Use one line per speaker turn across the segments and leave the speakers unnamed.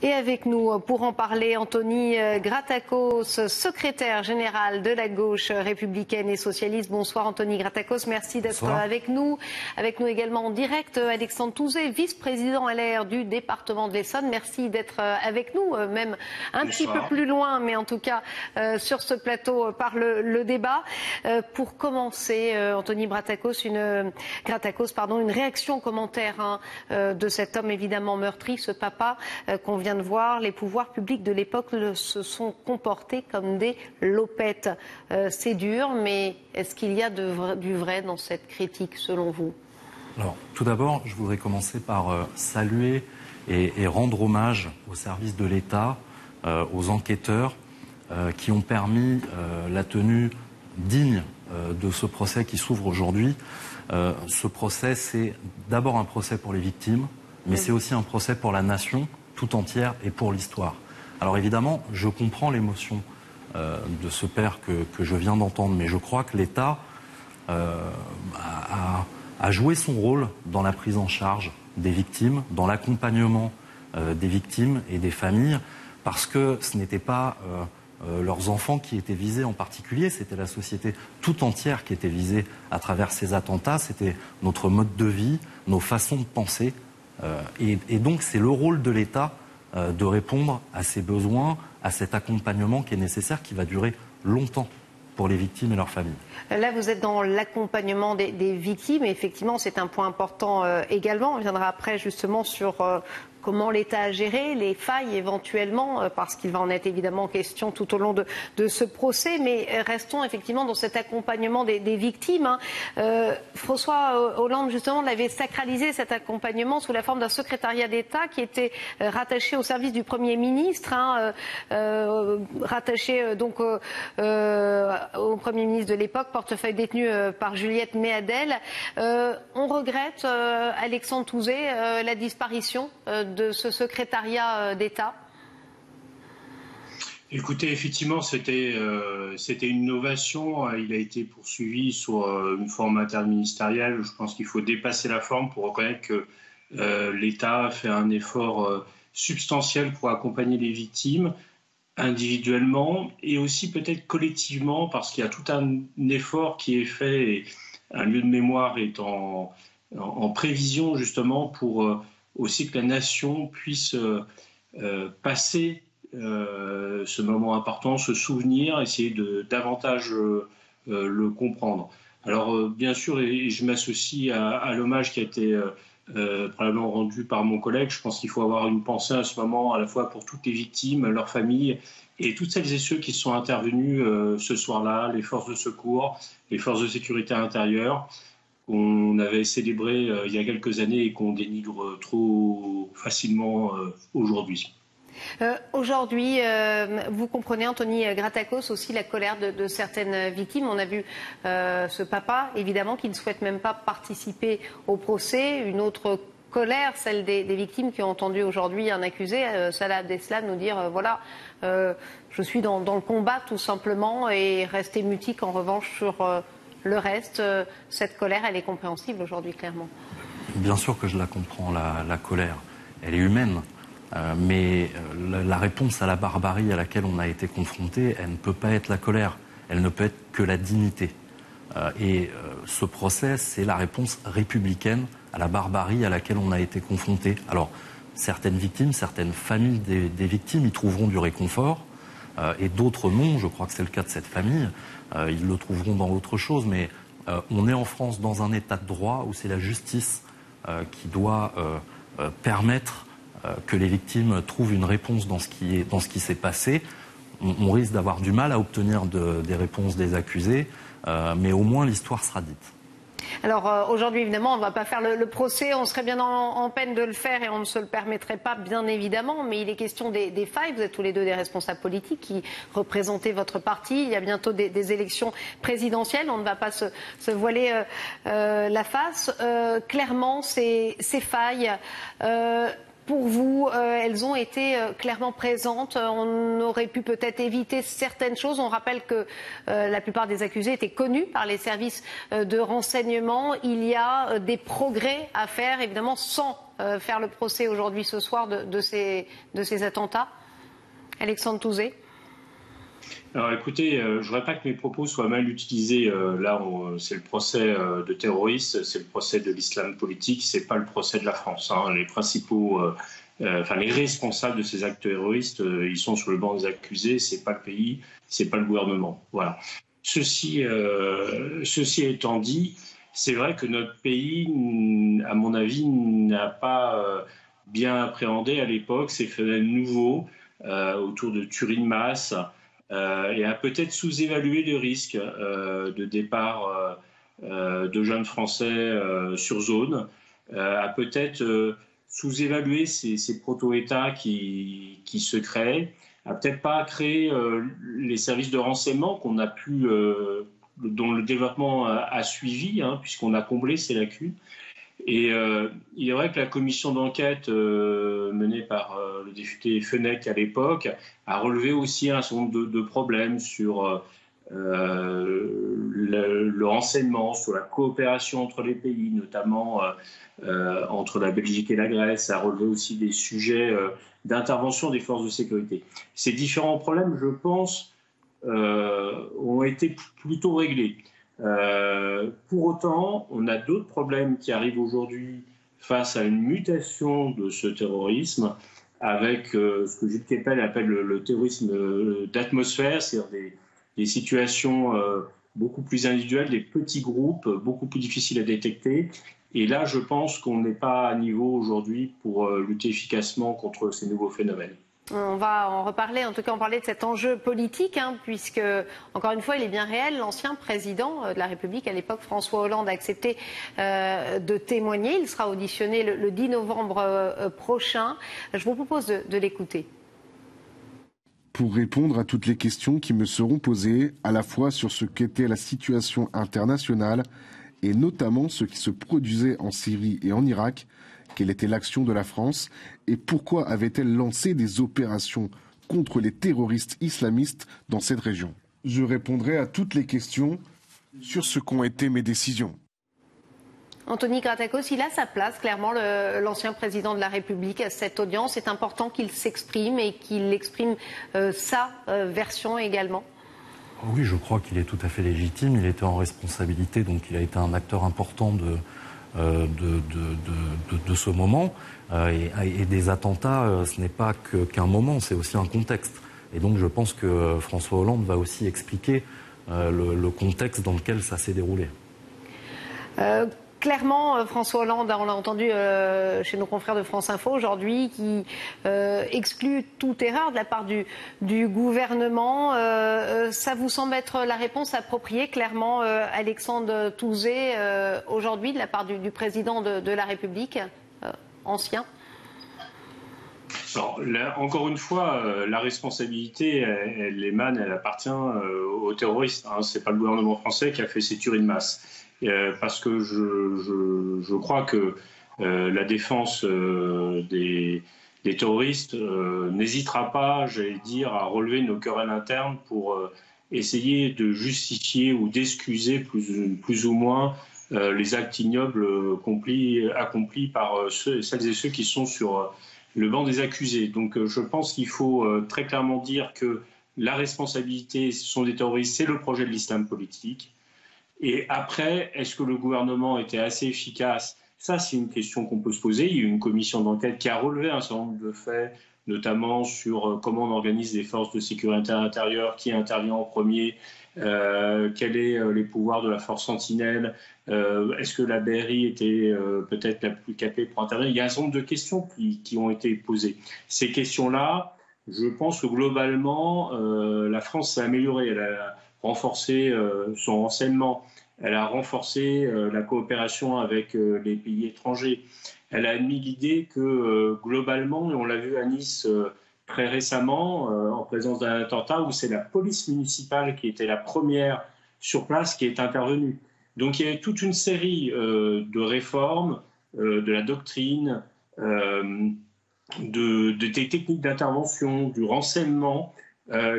Et avec nous pour en parler, Anthony Gratakos, secrétaire général de la gauche républicaine et socialiste. Bonsoir Anthony Gratakos, merci d'être avec nous. Avec nous également en direct, Alexandre Touzé, vice-président LR du département de l'Essonne. Merci d'être avec nous, même un petit peu plus loin, mais en tout cas sur ce plateau par le débat. Pour commencer, Anthony Gratakos, une réaction, commentaire de cet homme évidemment meurtri, ce papa qu'on vient de voir. Les pouvoirs publics de l'époque se sont comportés comme des lopettes. C'est dur, mais est-ce qu'il y a du vrai dans cette critique selon vous?
Alors, tout d'abord, je voudrais commencer par saluer et rendre hommage aux services de l'État, aux enquêteurs qui ont permis la tenue digne de ce procès qui s'ouvre aujourd'hui. Ce procès, c'est d'abord un procès pour les victimes, mais c'est aussi un procès pour la nation tout entière et pour l'histoire. Alors évidemment, je comprends l'émotion de ce père que je viens d'entendre, mais je crois que l'État a joué son rôle dans la prise en charge des victimes, dans l'accompagnement des victimes et des familles, parce que ce n'était pas leurs enfants qui étaient visés en particulier, c'était la société tout entière qui était visée à travers ces attentats, c'était notre mode de vie, nos façons de penser. Et donc c'est le rôle de l'État de répondre à ces besoins, à cet accompagnement qui est nécessaire, qui va durer longtemps pour les victimes et leurs familles.
Là, vous êtes dans l'accompagnement des victimes, et effectivement, c'est un point important également. On viendra après justement sur comment l'État a géré les failles éventuellement, parce qu'il va en être évidemment question tout au long de ce procès. Mais restons effectivement dans cet accompagnement des victimes. François Hollande, justement, l'avait sacralisé, cet accompagnement, sous la forme d'un secrétariat d'État qui était rattaché au service du Premier ministre, rattaché donc au Premier ministre de l'époque, portefeuille détenu par Juliette Méadel. On regrette, Alexandre Touzé, la disparition de ce secrétariat d'État?
Écoutez, effectivement, c'était une innovation. Il a été poursuivi sur une forme interministérielle. Je pense qu'il faut dépasser la forme pour reconnaître que l'État fait un effort substantiel pour accompagner les victimes, individuellement et aussi peut-être collectivement, parce qu'il y a tout un effort qui est fait et un lieu de mémoire est en prévision justement pour aussi que la nation puisse passer ce moment important, se souvenir, essayer de davantage le comprendre. Alors bien sûr, et je m'associe à l'hommage qui a été probablement rendu par mon collègue. Je pense qu'il faut avoir une pensée à ce moment à la fois pour toutes les victimes, leurs familles et toutes celles et ceux qui sont intervenus ce soir-là, les forces de secours, les forces de sécurité intérieure, qu'on avait célébré il y a quelques années et qu'on dénigre trop facilement aujourd'hui.
Aujourd'hui, vous comprenez, Anthony Gratakos, aussi la colère de certaines victimes. On a vu ce papa, évidemment, qui ne souhaite même pas participer au procès. Une autre colère, celle des victimes qui ont entendu aujourd'hui un accusé, Salah Abdeslam, nous dire voilà, je suis dans le combat tout simplement, et rester mutique en revanche sur le reste. Cette colère, elle est compréhensible aujourd'hui, clairement.
Bien sûr que je la comprends, la colère. Elle est humaine. Mais la réponse à la barbarie à laquelle on a été confronté, elle ne peut pas être la colère, elle ne peut être que la dignité. Et ce procès, c'est la réponse républicaine à la barbarie à laquelle on a été confronté. Alors, certaines victimes, certaines familles des victimes y trouveront du réconfort, et d'autres non. Je crois que c'est le cas de cette famille. Ils le trouveront dans autre chose, mais on est en France dans un état de droit où c'est la justice qui doit permettre que les victimes trouvent une réponse dans ce qui s'est passé. On risque d'avoir du mal à obtenir des réponses des accusés, mais au moins l'histoire sera dite.
Alors aujourd'hui, évidemment, on ne va pas faire le procès, on serait bien en peine de le faire et on ne se le permettrait pas, bien évidemment, mais il est question des failles. Vous êtes tous les deux des responsables politiques qui représentez votre parti. Il y a bientôt des élections présidentielles, on ne va pas se voiler la face. Clairement, ces failles... pour vous, elles ont été clairement présentes. On aurait pu peut-être éviter certaines choses. On rappelle que la plupart des accusés étaient connus par les services de renseignement. Il y a des progrès à faire, évidemment, sans faire le procès aujourd'hui, ce soir, de ces attentats. Alexandre Touzé.
Alors écoutez, je ne voudrais pas que mes propos soient mal utilisés. Là, c'est le procès de terroristes, c'est le procès de l'islam politique, c'est pas le procès de la France. Les principaux, les responsables de ces actes terroristes, ils sont sur le banc des accusés. C'est pas le pays, c'est pas le gouvernement. Voilà. Ceci étant dit, c'est vrai que notre pays, à mon avis, n'a pas bien appréhendé à l'époque ces phénomènes nouveaux autour de tueries de masse. Et a peut-être sous-évalué le risque de départ de jeunes Français sur zone, a peut-être sous-évalué ces proto-États qui se créent, a peut-être pas créé les services de renseignement qu'on a pu, dont le développement a suivi, puisqu'on a comblé ces lacunes. Et il est vrai que la commission d'enquête menée par le député Fenech à l'époque a relevé aussi un certain nombre de problèmes sur le renseignement, sur la coopération entre les pays, notamment entre la Belgique et la Grèce, a relevé aussi des sujets d'intervention des forces de sécurité. Ces différents problèmes, je pense, ont été plutôt réglés. Pour autant, on a d'autres problèmes qui arrivent aujourd'hui face à une mutation de ce terrorisme avec ce que Gilles Kepel appelle le terrorisme d'atmosphère, c'est-à-dire des situations beaucoup plus individuelles, des petits groupes, beaucoup plus difficiles à détecter. Et là, je pense qu'on n'est pas à niveau aujourd'hui pour lutter efficacement contre ces nouveaux phénomènes.
On va en reparler, en tout cas on parlait de cet enjeu politique, puisque, encore une fois, il est bien réel. L'ancien président de la République, à l'époque, François Hollande, a accepté de témoigner. Il sera auditionné le 10 novembre prochain. Je vous propose de l'écouter.
Pour répondre à toutes les questions qui me seront posées, à la fois sur ce qu'était la situation internationale, et notamment ce qui se produisait en Syrie et en Irak, quelle était l'action de la France et pourquoi avait-elle lancé des opérations contre les terroristes islamistes dans cette région. Je répondrai à toutes les questions sur ce qu'ont été mes décisions.
Anthony Gratakos, il a sa place, clairement, l'ancien président de la République à cette audience. C'est important qu'il s'exprime et qu'il exprime sa version également.
Oui, je crois qu'il est tout à fait légitime. Il était en responsabilité, donc il a été un acteur important de ce moment. Et des attentats, ce n'est pas qu'un moment, c'est aussi un contexte. Et donc je pense que François Hollande va aussi expliquer le contexte dans lequel ça s'est déroulé.
Clairement, François Hollande, on l'a entendu chez nos confrères de France Info aujourd'hui, qui exclut toute erreur de la part du gouvernement. Ça vous semble être la réponse appropriée, clairement, Alexandre Touzé, aujourd'hui, de la part du président de la République, ancien?
Alors, là, encore une fois, la responsabilité, elle appartient aux terroristes. Ce n'est pas le gouvernement français qui a fait ces tueries de masse. Parce que je crois que la défense des terroristes n'hésitera pas, j'allais dire, à relever nos querelles internes pour essayer de justifier ou d'excuser plus ou moins les actes ignobles accomplis par celles et ceux qui sont sur le banc des accusés. Donc je pense qu'il faut très clairement dire que la responsabilité, ce sont des terroristes, c'est le projet de l'islam politique. Et après, est-ce que le gouvernement était assez efficace? Ça, c'est une question qu'on peut se poser. Il y a eu une commission d'enquête qui a relevé un certain nombre de faits, notamment sur comment on organise les forces de sécurité intérieure, qui intervient en premier, quels sont les pouvoirs de la force Sentinelle, est-ce que la BRI était peut-être la plus capée pour intervenir? Il y a un certain nombre de questions qui ont été posées. Ces questions-là, je pense que globalement, la France s'est améliorée. Elle a renforcé son renseignement, elle a renforcé la coopération avec les pays étrangers. Elle a admis l'idée que globalement, et on l'a vu à Nice très récemment, en présence d'un attentat, où c'est la police municipale qui était la première sur place qui est intervenue. Donc il y a toute une série de réformes, de la doctrine, des techniques d'intervention, du renseignement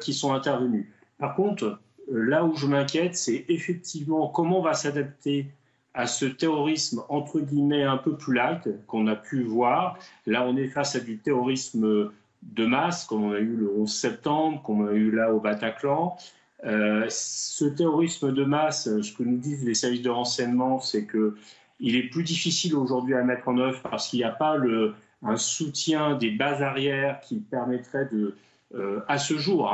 qui sont intervenus. Par contre, là où je m'inquiète, c'est effectivement comment on va s'adapter à ce terrorisme entre guillemets un peu plus light qu'on a pu voir. Là, on est face à du terrorisme de masse, comme on a eu le 11 septembre, comme on a eu là au Bataclan. Ce terrorisme de masse, ce que nous disent les services de renseignement, c'est qu'il est plus difficile aujourd'hui à mettre en œuvre parce qu'il n'y a pas un soutien des bases arrières qui permettrait à ce jour,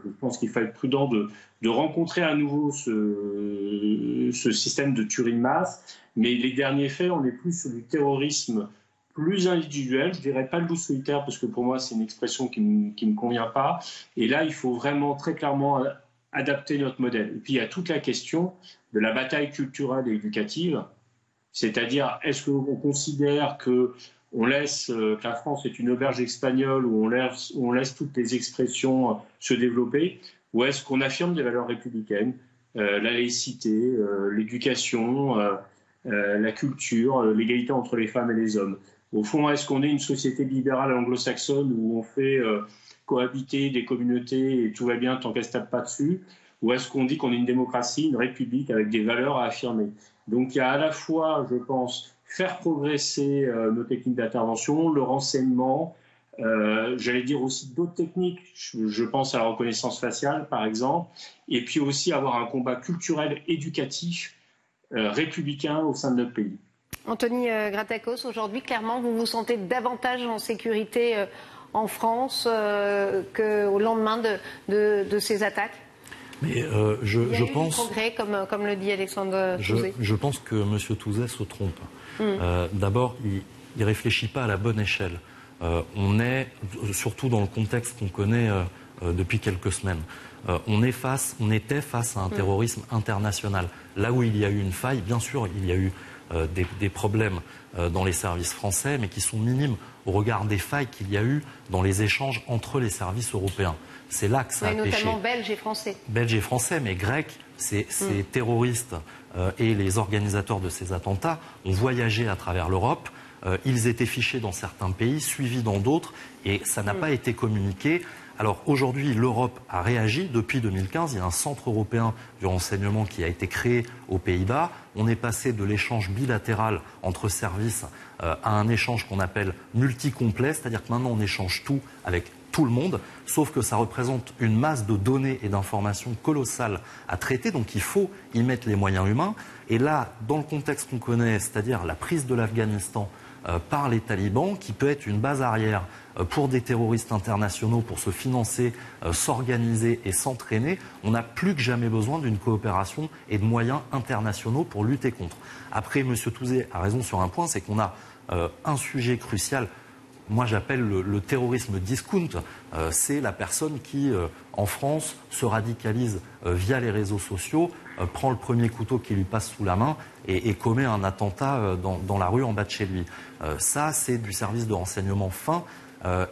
je pense qu'il faut être prudent de rencontrer à nouveau ce système de tuerie de masse. Mais les derniers faits, on est plus sur du terrorisme plus individuel, je dirais pas le loup solitaire, parce que pour moi, c'est une expression qui me convient pas. Et là, il faut vraiment très clairement adapter notre modèle. Et puis, il y a toute la question de la bataille culturelle et éducative, c'est-à-dire, est-ce qu'on considère que la France est une auberge espagnole où on laisse toutes les expressions se développer, ou est-ce qu'on affirme des valeurs républicaines, la laïcité, l'éducation, la culture, l'égalité entre les femmes et les hommes? Au fond, est-ce qu'on est une société libérale anglo-saxonne où on fait cohabiter des communautés et tout va bien tant qu'elles ne se tapent pas dessus? Ou est-ce qu'on dit qu'on est une démocratie, une république avec des valeurs à affirmer? Donc il y a à la fois, je pense, faire progresser nos techniques d'intervention, le renseignement, j'allais dire aussi d'autres techniques, je pense à la reconnaissance faciale par exemple, et puis aussi avoir un combat culturel éducatif républicain au sein de notre pays.
Anthony Gratakos, aujourd'hui, clairement, vous vous sentez davantage en sécurité en France qu'au lendemain de ces attaques?
Mais
je pense progrès, comme le dit Alexandre Touzé.
Je pense que M. Touzé se trompe. D'abord, il ne réfléchit pas à la bonne échelle. On est, surtout dans le contexte qu'on connaît depuis quelques semaines, on était face à un terrorisme international. Là où il y a eu une faille, bien sûr, il y a eu des problèmes dans les services français, mais qui sont minimes au regard des failles qu'il y a eu dans les échanges entre les services européens. C'est là que ça a péché.
Notamment belges et français.
Belges et français, mais grecs, ces terroristes et les organisateurs de ces attentats ont voyagé à travers l'Europe. Ils étaient fichés dans certains pays, suivis dans d'autres, et ça n'a pas été communiqué. Alors aujourd'hui, l'Europe a réagi. Depuis 2015, il y a un centre européen du renseignement qui a été créé aux Pays-Bas. On est passé de l'échange bilatéral entre services à un échange qu'on appelle multicomplet, c'est-à-dire que maintenant on échange tout avec tout le monde, sauf que ça représente une masse de données et d'informations colossales à traiter, donc il faut y mettre les moyens humains. Et là, dans le contexte qu'on connaît, c'est-à-dire la prise de l'Afghanistan par les talibans, qui peut être une base arrière pour des terroristes internationaux pour se financer, s'organiser et s'entraîner, on a plus que jamais besoin d'une coopération et de moyens internationaux pour lutter contre. Après, M. Touzé a raison sur un point, c'est qu'on a un sujet crucial. Moi, j'appelle le terrorisme discount. C'est la personne qui, en France, se radicalise via les réseaux sociaux, prend le premier couteau qui lui passe sous la main et commet un attentat dans la rue en bas de chez lui. Ça, c'est du service de renseignement fin.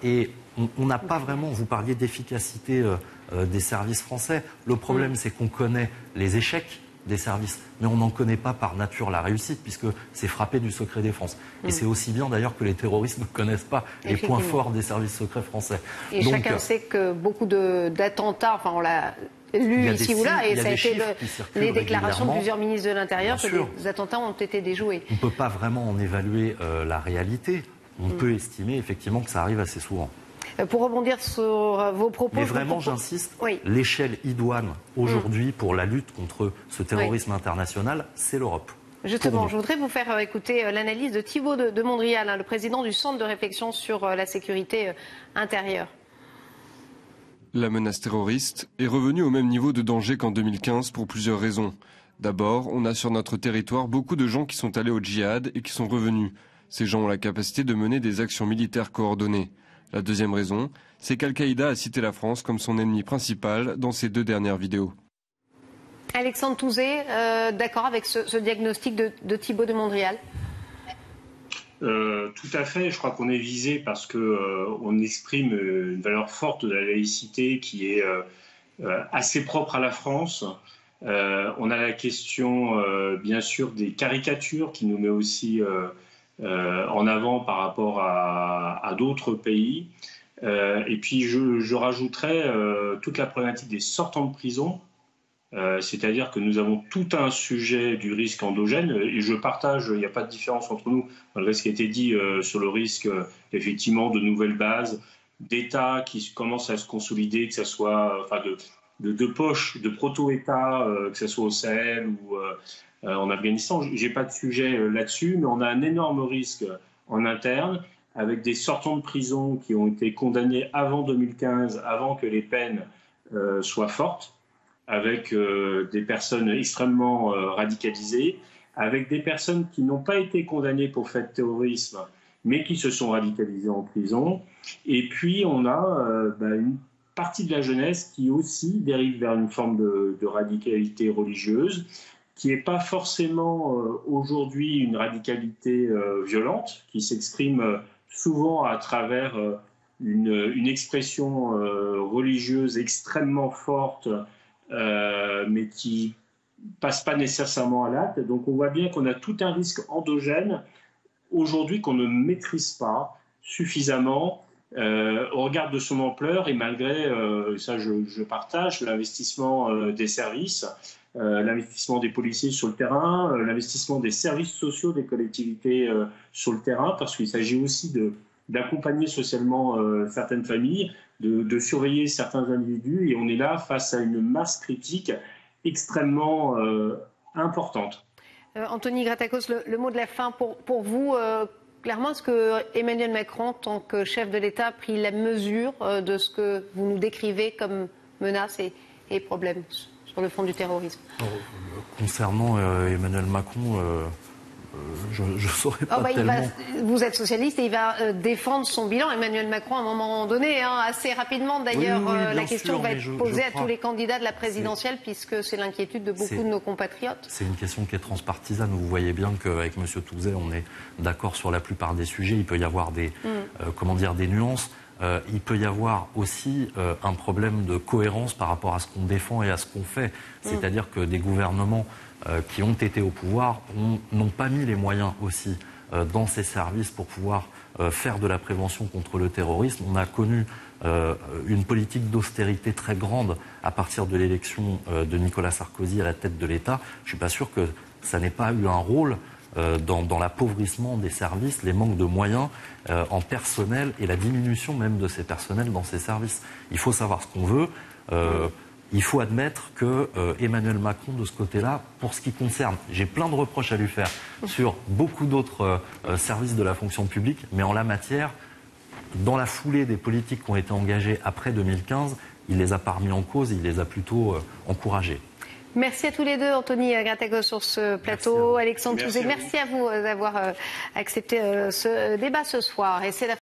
Et on n'a pas vraiment, vous parliez d'efficacité des services français. Le problème, c'est qu'on connaît les échecs des services, mais on n'en connaît pas par nature la réussite, puisque c'est frappé du secret défense. Et c'est aussi bien d'ailleurs que les terroristes ne connaissent pas les points forts des services secrets français.
Et donc, chacun sait que beaucoup d'attentats, enfin on l'a lu ici ou là, et ça a été les déclarations de plusieurs ministres de l'Intérieur que des attentats ont été déjoués.
On ne peut pas vraiment en évaluer la réalité. On peut estimer effectivement que ça arrive assez souvent.
Pour rebondir sur vos propos...
Mais vraiment, j'insiste, l'échelle idoine aujourd'hui pour la lutte contre ce terrorisme international, c'est l'Europe.
Justement, je voudrais vous faire écouter l'analyse de Thibault de Mondrial, le président du Centre de réflexion sur la sécurité intérieure.
La menace terroriste est revenue au même niveau de danger qu'en 2015 pour plusieurs raisons. D'abord, on a sur notre territoire beaucoup de gens qui sont allés au djihad et qui sont revenus. Ces gens ont la capacité de mener des actions militaires coordonnées. La deuxième raison, c'est qu'Al-Qaïda a cité la France comme son ennemi principal dans ses 2 dernières vidéos.
Alexandre Touzé, d'accord avec ce diagnostic de Thibault de Mondrial?
Tout à fait, je crois qu'on est visé parce qu'on exprime une valeur forte de la laïcité qui est assez propre à la France. On a la question, bien sûr, des caricatures qui nous met aussi en avant par rapport à d'autres pays. Et puis je rajouterais toute la problématique des sortants de prison. C'est-à-dire que nous avons tout un sujet du risque endogène et je partage, il n'y a pas de différence entre nous, malgré ce qui a été dit sur le risque effectivement de nouvelles bases, d'États qui commencent à se consolider, que ce soit de poches, de proto-États, que ce soit au Sahel ou en Afghanistan. Je n'ai pas de sujet là-dessus, mais on a un énorme risque en interne avec des sortants de prison qui ont été condamnés avant 2015, avant que les peines soient fortes, avec des personnes extrêmement radicalisées, avec des personnes qui n'ont pas été condamnées pour fait de terrorisme, mais qui se sont radicalisées en prison. Et puis, on a une partie de la jeunesse qui aussi dérive vers une forme de radicalité religieuse, qui n'est pas forcément aujourd'hui une radicalité violente, qui s'exprime souvent à travers une expression religieuse extrêmement forte, mais qui passe pas nécessairement à l'acte. Donc on voit bien qu'on a tout un risque endogène aujourd'hui qu'on ne maîtrise pas suffisamment au regard de son ampleur et malgré, ça je partage, l'investissement des services, l'investissement des policiers sur le terrain, l'investissement des services sociaux des collectivités sur le terrain, parce qu'il s'agit aussi d'accompagner socialement certaines familles, de surveiller certains individus, et on est là face à une masse critique extrêmement importante.
Anthony Gratakos, le mot de la fin pour vous, clairement, est-ce que Emmanuel Macron, en tant que chef de l'État, a pris la mesure de ce que vous nous décrivez comme menaces et problèmes sur le front du terrorisme?
Concernant Emmanuel Macron, je ne saurais pas tellement.
Vous êtes socialiste et il va défendre son bilan. Emmanuel Macron, à un moment donné, assez rapidement d'ailleurs, la question va être posée à tous les candidats de la présidentielle, puisque c'est l'inquiétude de beaucoup de nos compatriotes.
C'est une question qui est transpartisane. Vous voyez bien qu'avec M. Touzet, on est d'accord sur la plupart des sujets. Il peut y avoir des nuances. Il peut y avoir aussi un problème de cohérence par rapport à ce qu'on défend et à ce qu'on fait. C'est-à-dire que des gouvernements qui ont été au pouvoir n'ont pas mis les moyens aussi dans ces services pour pouvoir faire de la prévention contre le terrorisme. On a connu une politique d'austérité très grande à partir de l'élection de Nicolas Sarkozy à la tête de l'État. Je ne suis pas sûr que ça n'ait pas eu un rôle dans l'appauvrissement des services, les manques de moyens en personnel et la diminution même de ces personnels dans ces services. Il faut savoir ce qu'on veut. Il faut admettre que Emmanuel Macron, de ce côté-là, pour ce qui concerne, j'ai plein de reproches à lui faire sur beaucoup d'autres services de la fonction publique, mais en la matière, dans la foulée des politiques qui ont été engagées après 2015, il les a pas remis en cause, il les a plutôt encouragées.
Merci à tous les deux, Anthony Gratakos sur ce plateau, Alexandre Touzet. Merci à vous d'avoir accepté ce débat ce soir. Et c'est la